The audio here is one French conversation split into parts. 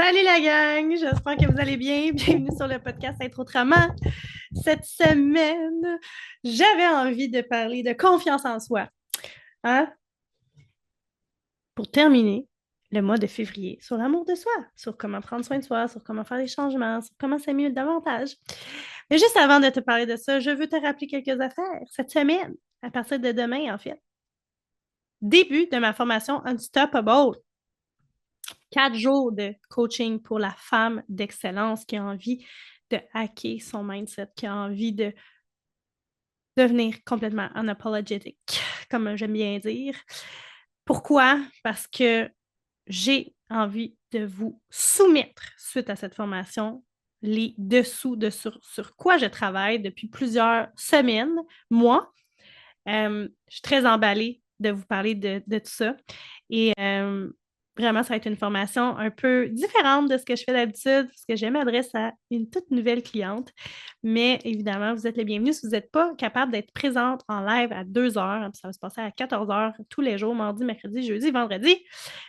Salut la gang, j'espère que vous allez bien. Bienvenue sur le podcast Être autrement. Cette semaine, j'avais envie de parler de confiance en soi. Hein? Pour terminer le mois de février sur l'amour de soi, sur comment prendre soin de soi, sur comment faire des changements, sur comment s'améliorer davantage. Mais juste avant de te parler de ça, je veux te rappeler quelques affaires. Cette semaine, à partir de demain, en fait, début de ma formation Unstoppable. 4 jours de coaching pour la femme d'excellence qui a envie de hacker son mindset, qui a envie de devenir complètement unapologetic, comme j'aime bien dire. Pourquoi? Parce que j'ai envie de vous soumettre, suite à cette formation, les dessous de sur quoi je travaille depuis plusieurs semaines, mois. Je suis très emballée de vous parler de tout ça. Et vraiment, ça va être une formation un peu différente de ce que je fais d'habitude, parce que je m'adresse à une toute nouvelle cliente. Mais évidemment, vous êtes les bienvenus si vous n'êtes pas capable d'être présente en live à 2 heures. Ça va se passer à 14 heures tous les jours, mardi, mercredi, jeudi, vendredi,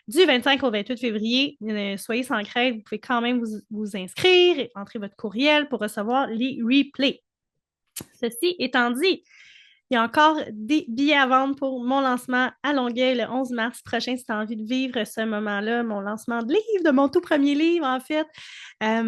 du 25 au 28 février. Soyez sans crainte, vous pouvez quand même vous inscrire et entrer votre courriel pour recevoir les replays. Ceci étant dit, il y a encore des billets à vendre pour mon lancement à Longueuil le 11 mars prochain si tu as envie de vivre ce moment-là, mon lancement de livre, de mon tout premier livre en fait. Ça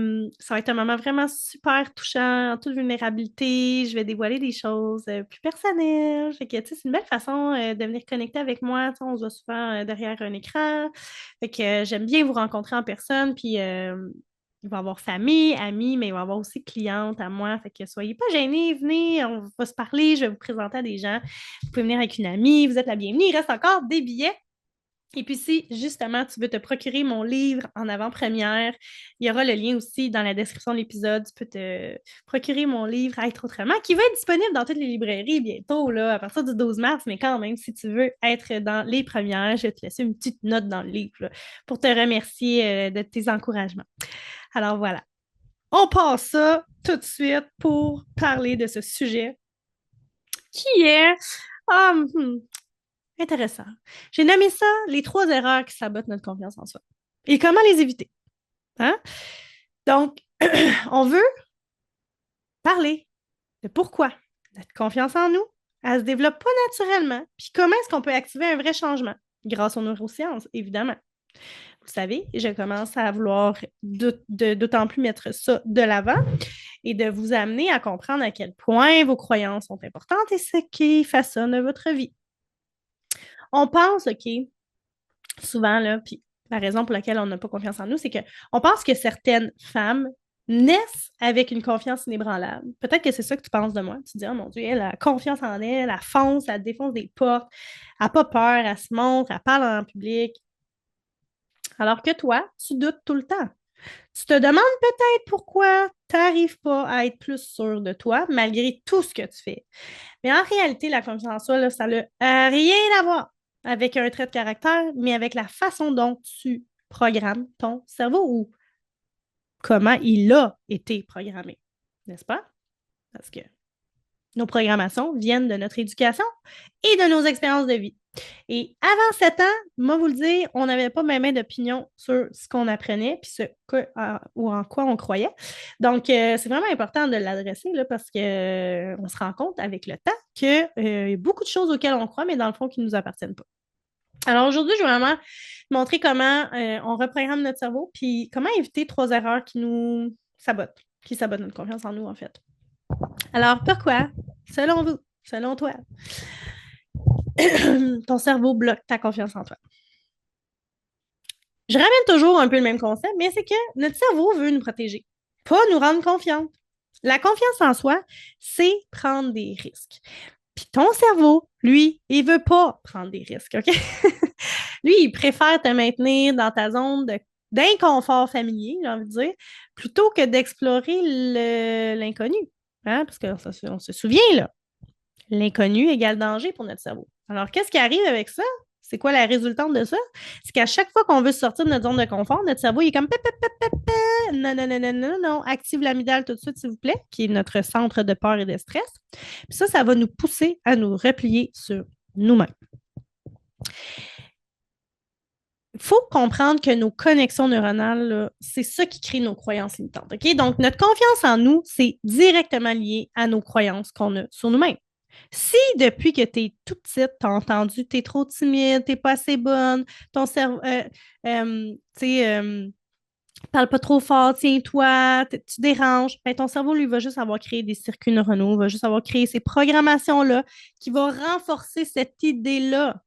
va être un moment vraiment super touchant, en toute vulnérabilité. Je vais dévoiler des choses plus personnelles. Fait que, tu sais, c'est une belle façon de venir connecter avec moi. Tu sais, on se voit souvent derrière un écran. Fait que j'aime bien vous rencontrer en personne. Puis il va y avoir famille, amis, mais il va y avoir aussi clientes à moi. Fait que soyez pas gênés, venez, on va se parler, je vais vous présenter à des gens. Vous pouvez venir avec une amie, vous êtes la bienvenue. Il reste encore des billets. Et puis, si justement tu veux te procurer mon livre en avant-première, il y aura le lien aussi dans la description de l'épisode. Tu peux te procurer mon livre Être autrement, qui va être disponible dans toutes les librairies bientôt, là, à partir du 12 mars. Mais quand même, si tu veux être dans les premières, je vais te laisser une petite note dans le livre là, pour te remercier de tes encouragements. Alors voilà, on passe ça tout de suite pour parler de ce sujet qui est hum, intéressant. J'ai nommé ça les 3 erreurs qui sabotent notre confiance en soi et comment les éviter. Hein? Donc, on veut parler de pourquoi notre confiance en nous, elle se développe pas naturellement, puis comment est-ce qu'on peut activer un vrai changement grâce aux neurosciences, évidemment. Vous savez, je commence à vouloir d'autant plus mettre ça de l'avant et de vous amener à comprendre à quel point vos croyances sont importantes et ce qui façonne votre vie. On pense, OK, souvent, là, puis la raison pour laquelle on n'a pas confiance en nous, c'est qu'on pense que certaines femmes naissent avec une confiance inébranlable. Peut-être que c'est ça que tu penses de moi. Tu te dis, oh mon Dieu, elle a confiance en elle, elle fonce, elle défonce des portes, elle n'a pas peur, elle se montre, elle parle en public. Alors que toi, tu doutes tout le temps. Tu te demandes peut-être pourquoi tu n'arrives pas à être plus sûr de toi malgré tout ce que tu fais. Mais en réalité, la confiance en soi, là, ça n'a rien à voir avec un trait de caractère, mais avec la façon dont tu programmes ton cerveau ou comment il a été programmé. N'est-ce pas? Parce que nos programmations viennent de notre éducation et de nos expériences de vie. Et avant 7 ans, moi, vous le dire, on n'avait pas même d'opinion sur ce qu'on apprenait puis ou en quoi on croyait. Donc, c'est vraiment important de l'adresser là, parce qu'on se rend compte avec le temps qu'il y a beaucoup de choses auxquelles on croit, mais dans le fond, qui ne nous appartiennent pas. Alors aujourd'hui, je vais vraiment montrer comment on reprogramme notre cerveau puis comment éviter 3 erreurs qui sabotent notre confiance en nous, en fait. Alors, pourquoi, selon vous, selon toi, ton cerveau bloque ta confiance en toi? Je ramène toujours un peu le même concept, mais c'est que notre cerveau veut nous protéger, pas nous rendre confiante. La confiance en soi, c'est prendre des risques. Puis ton cerveau, lui, il veut pas prendre des risques, OK? Lui, il préfère te maintenir dans ta zone d'inconfort familier, j'ai envie de dire, plutôt que d'explorer l'inconnu. Hein? Parce qu'on se souvient, là, l'inconnu égale danger pour notre cerveau. Alors, qu'est-ce qui arrive avec ça? C'est quoi la résultante de ça? C'est qu'à chaque fois qu'on veut sortir de notre zone de confort, notre cerveau il est comme non, non, non, non, non, non, active l'amygdale tout de suite, s'il vous plaît, qui est notre centre de peur et de stress. Puis ça va nous pousser à nous replier sur nous-mêmes. faut comprendre que nos connexions neuronales, là, c'est ça qui crée nos croyances limitantes. OK? Donc, notre confiance en nous, c'est directement lié à nos croyances qu'on a sur nous-mêmes. Si depuis que tu es toute petite, tu as entendu tu es trop timide, tu n'es pas assez bonne, ton cerveau, tu sais, parle pas trop fort, tiens-toi, tu déranges, ben, ton cerveau, lui, va juste avoir créé des circuits neuronaux, va juste avoir créé ces programmations-là qui vont renforcer cette idée-là.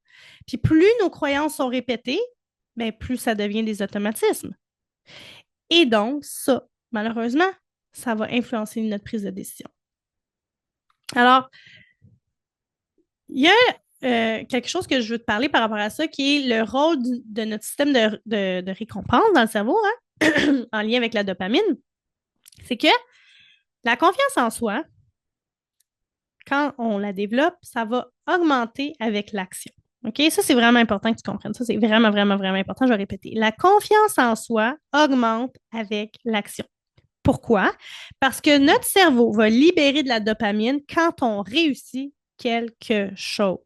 Puis plus nos croyances sont répétées, ben, plus ça devient des automatismes. Et donc, ça, malheureusement, ça va influencer notre prise de décision. Alors, il y a quelque chose que je veux te parler par rapport à ça, qui est le rôle de notre système de récompense dans le cerveau, hein, en lien avec la dopamine. C'est que la confiance en soi, quand on la développe, ça va augmenter avec l'action. OK? Ça, c'est vraiment important que tu comprennes. Ça, c'est vraiment, vraiment, vraiment important. Je vais répéter. La confiance en soi augmente avec l'action. Pourquoi? Parce que notre cerveau va libérer de la dopamine quand on réussit quelque chose.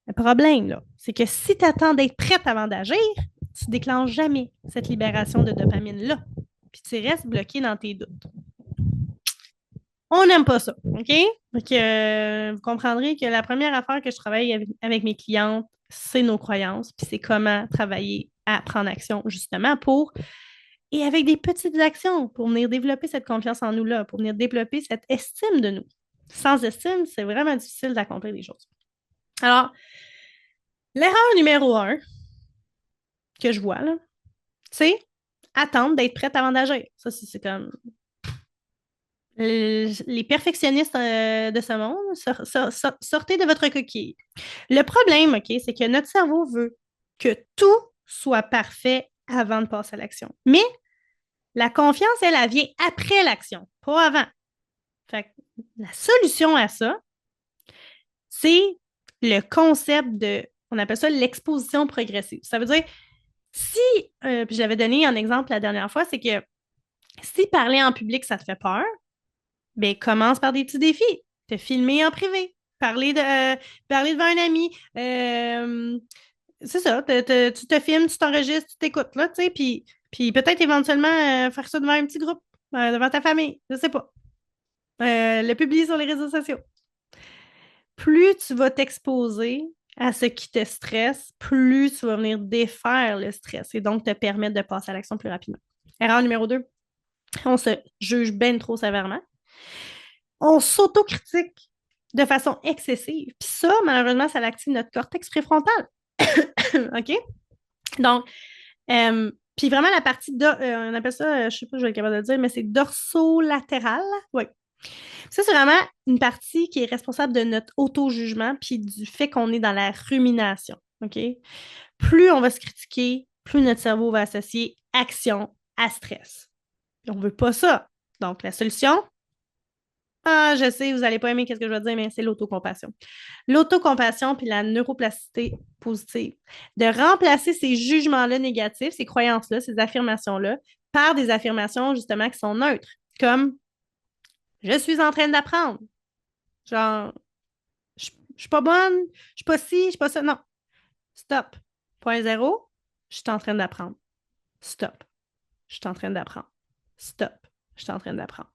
Le problème, là, c'est que si tu attends d'être prête avant d'agir, tu ne déclenches jamais cette libération de dopamine-là. Puis tu restes bloqué dans tes doutes. On n'aime pas ça, OK? Donc, vous comprendrez que la première affaire que je travaille avec mes clientes, c'est nos croyances, puis c'est comment travailler à prendre action, justement, et avec des petites actions, pour venir développer cette confiance en nous-là, pour venir développer cette estime de nous. Sans estime, c'est vraiment difficile d'accomplir des choses. Alors, l'erreur numéro 1 que je vois, là, c'est attendre d'être prête avant d'agir. Ça, c'est comme les perfectionnistes de ce monde, sortez de votre coquille. Le problème, OK, c'est que notre cerveau veut que tout soit parfait avant de passer à l'action. Mais la confiance, elle vient après l'action, pas avant. Fait que la solution à ça, c'est le concept on appelle ça l'exposition progressive. Ça veut dire, si, puis je l'avais donné en exemple la dernière fois, c'est que si parler en public, ça te fait peur, ben commence par des petits défis. Te filmer en privé, parler devant un ami. C'est ça, tu te filmes, tu t'enregistres, tu t'écoutes, là, tu sais, puis peut-être éventuellement faire ça devant un petit groupe, devant ta famille, je sais pas. Le publier sur les réseaux sociaux. Plus tu vas t'exposer à ce qui te stresse, plus tu vas venir défaire le stress et donc te permettre de passer à l'action plus rapidement. Erreur numéro 2, on se juge bien trop sévèrement. On s'autocritique de façon excessive. Puis ça, malheureusement, ça active notre cortex préfrontal. OK? Donc, puis vraiment la partie, on appelle ça, je ne sais pas si je vais être capable de le dire, mais c'est dorsolatéral. Oui. Ça, c'est vraiment une partie qui est responsable de notre auto-jugement puis du fait qu'on est dans la rumination. OK? Plus on va se critiquer, plus notre cerveau va associer action à stress. Puis on ne veut pas ça. Donc, la solution, je sais, vous n'allez pas aimer ce que je vais dire, mais c'est l'autocompassion. L'autocompassion puis la neuroplasticité positive. De remplacer ces jugements-là négatifs, ces croyances-là, ces affirmations-là, par des affirmations justement qui sont neutres, comme je suis en train d'apprendre. Genre, je suis pas bonne, je suis pas ci, je suis pas ça. Non. Stop. Point zéro, je suis en train d'apprendre. Stop. Je suis en train d'apprendre. Stop. Je suis en train d'apprendre.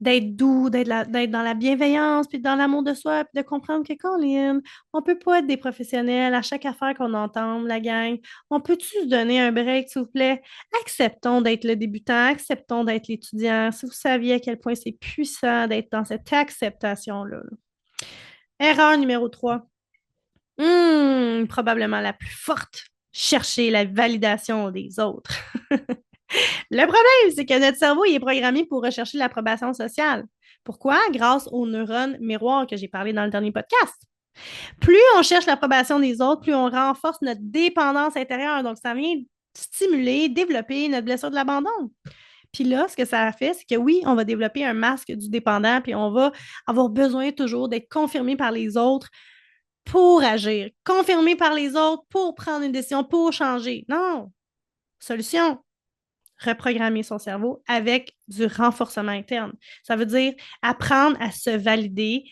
D'être doux, d'être dans la bienveillance, puis dans l'amour de soi, puis de comprendre que, Colin, on peut pas être des professionnels à chaque affaire qu'on entend, la gang. On peut-tu se donner un break, s'il vous plaît? Acceptons d'être le débutant, acceptons d'être l'étudiant. Si vous saviez à quel point c'est puissant d'être dans cette acceptation-là. Erreur numéro 3. Probablement la plus forte. Chercher la validation des autres. Le problème, c'est que notre cerveau il est programmé pour rechercher l'approbation sociale. Pourquoi? Grâce aux neurones miroirs que j'ai parlé dans le dernier podcast. Plus on cherche l'approbation des autres, plus on renforce notre dépendance intérieure. Donc, ça vient stimuler, développer notre blessure de l'abandon. Puis là, ce que ça a fait, c'est que oui, on va développer un masque du dépendant, puis on va avoir besoin toujours d'être confirmé par les autres pour agir, confirmé par les autres pour prendre une décision, pour changer. Non. Solution, reprogrammer son cerveau avec du renforcement interne. Ça veut dire apprendre à se valider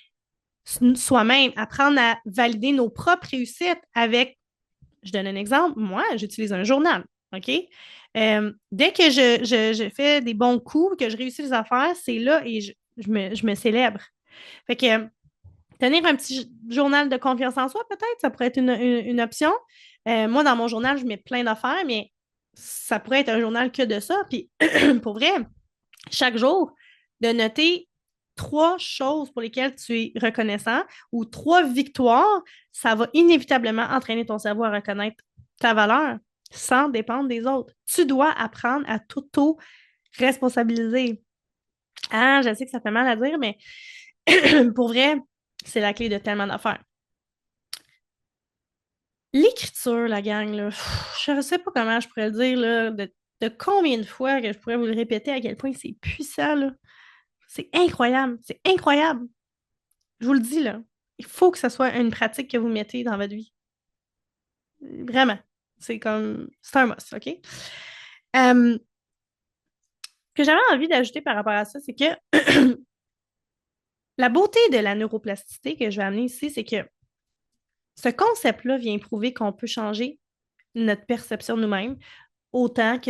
soi-même, apprendre à valider nos propres réussites avec je donne un exemple. Moi, j'utilise un journal, OK? Dès que je fais des bons coups, que je réussis les affaires, c'est là et je me célèbre. Fait que tenir un petit journal de confiance en soi, peut-être, ça pourrait être une option. Moi, dans mon journal, je mets plein d'affaires, mais ça pourrait être un journal que de ça. Puis, pour vrai, chaque jour, de noter trois choses pour lesquelles tu es reconnaissant ou trois victoires, ça va inévitablement entraîner ton cerveau à reconnaître ta valeur sans dépendre des autres. Tu dois apprendre à t'auto-responsabiliser. Ah, je sais que ça fait mal à dire, mais pour vrai, c'est la clé de tellement d'affaires. L'écriture, la gang, là, je ne sais pas comment je pourrais le dire, là, de combien de fois que je pourrais vous le répéter à quel point c'est puissant, là. C'est incroyable, c'est incroyable. Je vous le dis, là. Il faut que ce soit une pratique que vous mettez dans votre vie. Vraiment. C'est un must, OK? Ce que j'avais envie d'ajouter par rapport à ça, c'est que la beauté de la neuroplasticité que je vais amener ici, c'est que ce concept-là vient prouver qu'on peut changer notre perception de nous-mêmes autant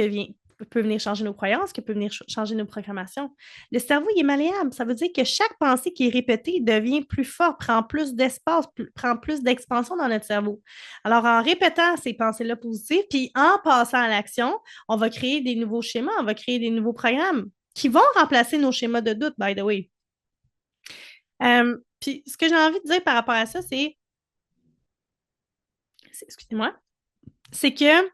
peut venir changer nos croyances, que peut venir changer nos programmations. Le cerveau, il est malléable. Ça veut dire que chaque pensée qui est répétée devient plus forte, prend plus d'espace, prend plus d'expansion dans notre cerveau. Alors, en répétant ces pensées-là positives, puis en passant à l'action, on va créer des nouveaux schémas, on va créer des nouveaux programmes qui vont remplacer nos schémas de doute, by the way. Puis, ce que j'ai envie de dire par rapport à ça, excusez-moi, c'est que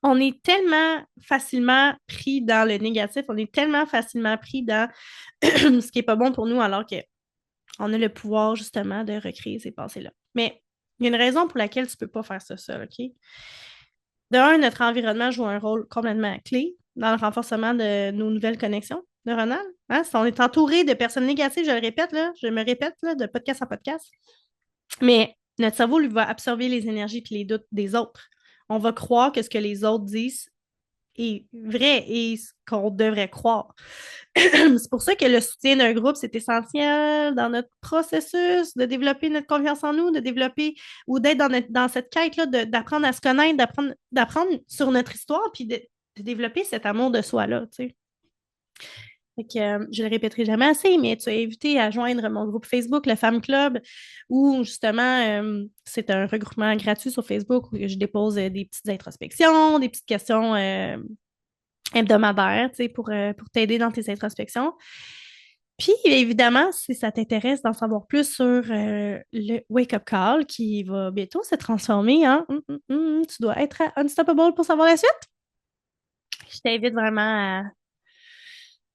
on est tellement facilement pris dans le négatif, on est tellement facilement pris dans ce qui n'est pas bon pour nous, alors qu'on a le pouvoir justement de recréer ces pensées-là. Mais il y a une raison pour laquelle tu ne peux pas faire ça seul, OK? De un, notre environnement joue un rôle complètement clé dans le renforcement de nos nouvelles connexions neuronales. Hein? Si on est entouré de personnes négatives, je le répète, là, je me répète là, de podcast en podcast, mais notre cerveau, lui, va absorber les énergies et les doutes des autres. On va croire que ce que les autres disent est vrai et ce qu'on devrait croire. C'est pour ça que le soutien d'un groupe, c'est essentiel dans notre processus de développer notre confiance en nous, de développer ou d'être dans cette quête-là, d'apprendre à se connaître, d'apprendre sur notre histoire, puis de développer cet amour de soi-là, tu sais. Fait que, je le répéterai jamais assez, mais tu as invité à joindre mon groupe Facebook, le Femme Club, où justement, c'est un regroupement gratuit sur Facebook où je dépose des petites introspections, des petites questions hebdomadaires, tu sais, pour t'aider dans tes introspections. Puis, évidemment, si ça t'intéresse d'en savoir plus sur le Wake Up Call qui va bientôt se transformer en tu dois être unstoppable pour savoir la suite. Je t'invite vraiment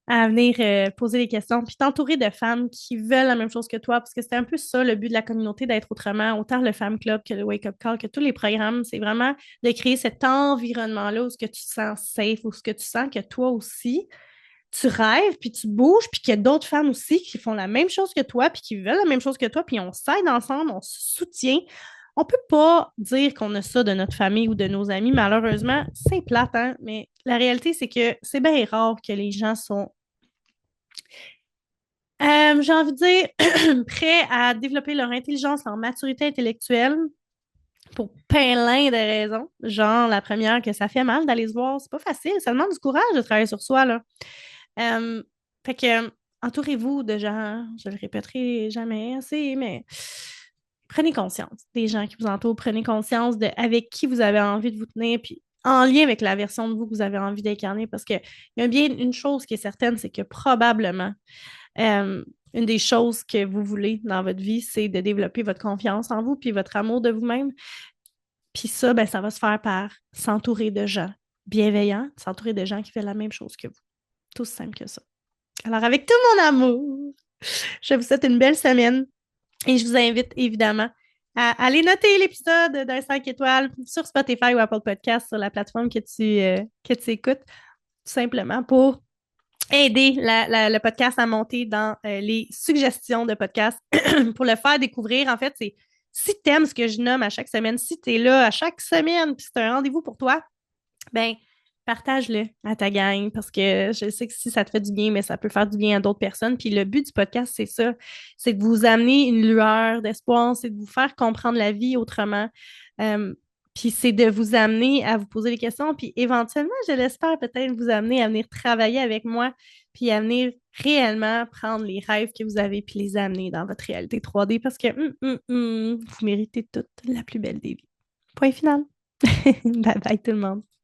à venir poser des questions, puis t'entourer de femmes qui veulent la même chose que toi, parce que c'est un peu ça le but de la communauté, d'être autrement, autant le Femme Club que le Wake Up Call, que tous les programmes, c'est vraiment de créer cet environnement-là où ce que tu te sens safe, où ce que tu sens que toi aussi, tu rêves, puis tu bouges, puis qu'il y a d'autres femmes aussi qui font la même chose que toi, puis qui veulent la même chose que toi, puis on s'aide ensemble, on se soutient. On peut pas dire qu'on a ça de notre famille ou de nos amis, malheureusement, c'est plate, hein? Mais la réalité, c'est que c'est bien rare que les gens sont j'ai envie de dire, prêts à développer leur intelligence, leur maturité intellectuelle pour plein de raisons. Genre, la première, que ça fait mal d'aller se voir. C'est pas facile. Ça demande du courage de travailler sur soi, là. Euh, fait que, entourez-vous de gens, je le répéterai jamais assez, mais prenez conscience des gens qui vous entourent. Prenez conscience de avec qui vous avez envie de vous tenir, puis en lien avec la version de vous que vous avez envie d'incarner. Parce qu'il y a bien une chose qui est certaine, c'est que probablement, une des choses que vous voulez dans votre vie, c'est de développer votre confiance en vous puis votre amour de vous-même. Puis ça, ben, ça va se faire par s'entourer de gens bienveillants, s'entourer de gens qui font la même chose que vous. Tout aussi simple que ça. Alors, avec tout mon amour, je vous souhaite une belle semaine et je vous invite évidemment à aller noter l'épisode d'un 5 étoiles sur Spotify ou Apple Podcast sur la plateforme que tu écoutes, tout simplement pour aider le podcast à monter dans les suggestions de podcasts pour le faire découvrir. En fait, c'est si tu aimes ce que je nomme à chaque semaine, si tu es là à chaque semaine, puis c'est un rendez-vous pour toi, ben partage-le à ta gang parce que je sais que si ça te fait du bien, mais ça peut faire du bien à d'autres personnes. Puis le but du podcast, c'est ça, c'est de vous amener une lueur d'espoir, c'est de vous faire comprendre la vie autrement. Puis c'est de vous amener à vous poser des questions, puis éventuellement, je l'espère, peut-être vous amener à venir travailler avec moi, puis à venir réellement prendre les rêves que vous avez, puis les amener dans votre réalité 3D parce que vous méritez toute la plus belle des vies. Point final. Bye bye tout le monde.